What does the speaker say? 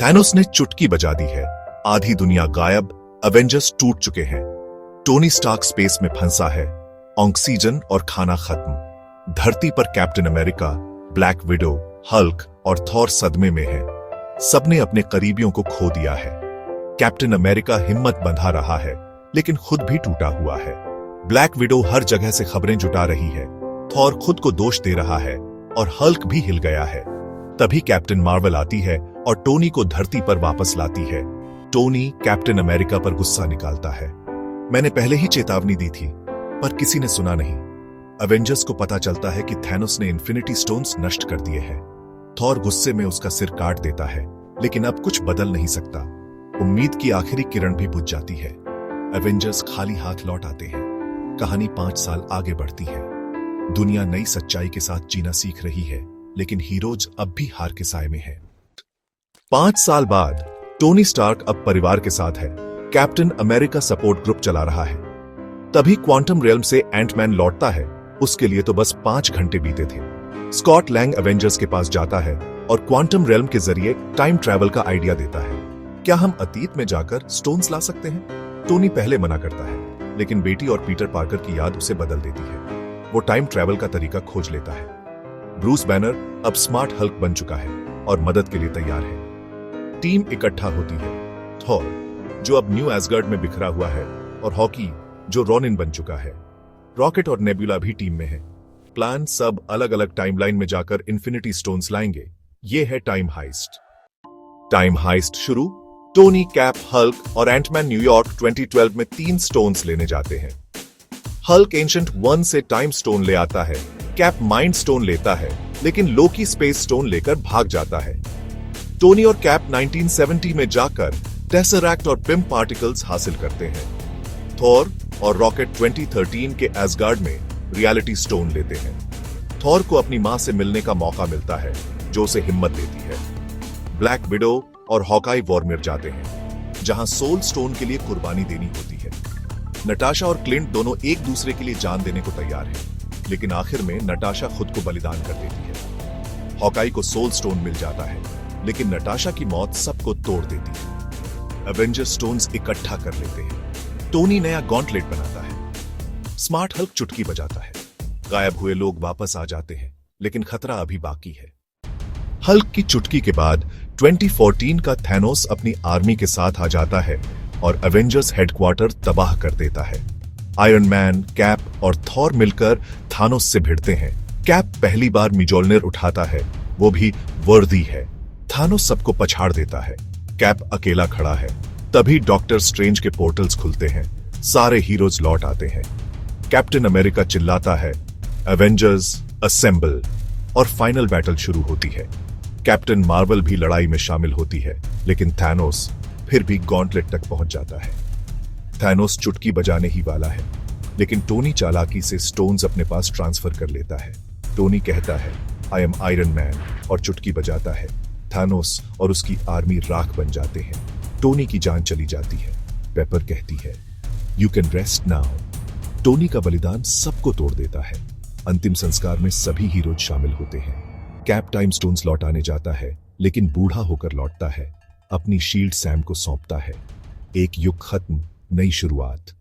Thanos ने चुटकी बजा दी है, आधी दुनिया गायब, अवेंजर्स टूट चुके हैं। टोनी स्टार्क स्पेस में फंसा है, ऑक्सीजन और खाना खत्म। धरती पर captain America, black window, Hulk और थॉर सदमे में है। सबने अपने करीबियों को खो दिया है। कैप्टन अमेरिका हिम्मत बंधा रहा है, लेकिन खुद भी टूटा हुआ है। ब्लैक विडो हर जगह से खबरें जुटा रही है। थॉर खुद को दोष दे रहा है और हल्क भी हिल गया है। तभी कैप्टन मार्वल आती है और टोनी को धरती पर वापस लाती है। टोनी कैप्टन अमेरिका पर गुस्सा निकालता है। मैंने पहले ही चेतावनी दी थी, पर किसी ने सुना नहीं। अवेंजर्स को पता चलता है कि थैनोस ने इन्फिनिटी स्टोन्स नष्ट कर दिए हैं। थॉर गुस्से में उसका सिर काट देता है, लेकिन अब कुछ बदल नहीं सकता। उम्मीद की आखिरी किरण भी बुझ जाती है। एवेंजर्स खाली हाथ लौट आते हैं। कहानी 5 साल आगे बढ़ती है। दुनिया नई सच्चाई के साथ जीना सीख रही है, लेकिन हीरोज अब भी हार के साए में है। 5 साल बाद टोनी स्टार्क अब परिवार के साथ है। कैप्टन अमेरिका सपोर्ट ग्रुप चला रहा है। तभी क्वांटम रियल्म से एंटमैन लौटता है। उसके लिए तो बस 5 घंटे बीते थे। स्कॉट लैंग एवेंजर्स के पास जाता है और क्वांटम रियल्म के जरिए टाइम ट्रैवल का आइडिया देता है। क्या हम अतीत में जाकर स्टोन्स ला सकते हैं? टोनी पहले मना करता है, लेकिन बेटी और पीटर पार्कर की याद उसे बदल देती है। वो टाइम ट्रैवल का तरीका खोज लेता है। ब्रूस बैनर अब स्मार्ट हल्क बन चुका है और मदद के लिए तैयार है। टीम इकट्ठा होती है। थॉर, जो अब न्यू एसगर्ड में बिखरा हुआ है, और हॉकी, जो रॉनिन बन चुका है। रॉकेट और नेबुला भी टीम में है। प्लान सब अलग अलग टाइमलाइन में जाकर इन्फिनिटी स्टोन्स लाएंगे। ये है टाइम हाइस्ट। टाइम हाइस्ट शुरू। टोनी, कैप, हल्क और एंटमैन न्यूयॉर्क 2012 में 3 स्टोन्स लेने जाते हैं। हल्क एंशंट 1 से टाइम स्टोन ले आता है। कैप माइंड स्टोन लेता है, लेकिन लोकी स्पेस स्टोन लेकर भाग जाता है। टोनी और कैप 1970 में जाकर टेसरैक्ट और पिम पार्टिकल्स हासिल करते हैं। थॉर और रॉकेट 2013 के एसगार्ड में रियलिटी स्टोन लेते हैं। थॉर को अपनी मां से मिलने का मौका मिलता है, जो उसे हिम्मत देती है। ब्लैक विडो और हॉकाई वॉर्मियर जाते हैं, जहां सोल स्टोन के लिए कुर्बानी देनी होती है। नटाशा और क्लिंट दोनों एक दूसरे के लिए जान देने को तैयार हैं, लेकिन आखिर में नटाशा खुद को बलिदान कर देती है। हॉकाई को सोल स्टोन मिल जाता है, लेकिन नटाशा की मौत सबको तोड़ देती है। एवेंजर स्टोन्स इकट्ठा कर लेते हैं। टोनी नया गॉन्टलेट बनाता है। स्मार्ट हल्क चुटकी बजाता है। गायब हुए लोग वापस आ जाते हैं, लेकिन खतरा अभी बाकी है। हल्क की चुटकी के बाद 2014 का थैनोस अपनी आर्मी के साथ आ जाता है और एवेंजर्स हेडक्वार्टर तबाह कर देता है। आयरन मैन, कैप और थॉर मिलकर थानोस से भिड़ते हैं। कैप पहली बार मिजोलनर उठाता है, वो भी वर्दी है। थानोस सबको पछाड़ देता है। कैप अकेला खड़ा है। तभी डॉक्टर स्ट्रेंज के पोर्टल्स खुलते हैं। सारे हीरोज लौट आते हैं। कैप्टन अमेरिका चिल्लाता है, एवेंजर्स असेंबल, और फाइनल बैटल शुरू होती है। कैप्टन मार्वल भी लड़ाई में शामिल होती है, लेकिन थैनोस फिर भी गॉन्टलेट तक पहुंच जाता है। थैनोस चुटकी बजाने ही वाला है, लेकिन टोनी चालाकी से स्टोन्स अपने पास ट्रांसफर कर लेता है। टोनी कहता है, आई एम आयरन मैन, और चुटकी बजाता है। थैनोस और उसकी आर्मी राख बन जाते हैं। टोनी की जान चली जाती है। पेपर कहती है, you can rest now. Tony का बलिदान सबको तोड़ देता है। अंतिम संस्कार में सभी हीरोज शामिल होते हैं। कैप टाइम स्टोन्स लौटाने जाता है, लेकिन बूढ़ा होकर लौटता है। अपनी शील्ड सैम को सौंपता है। एक युग खत्म, नई शुरुआत।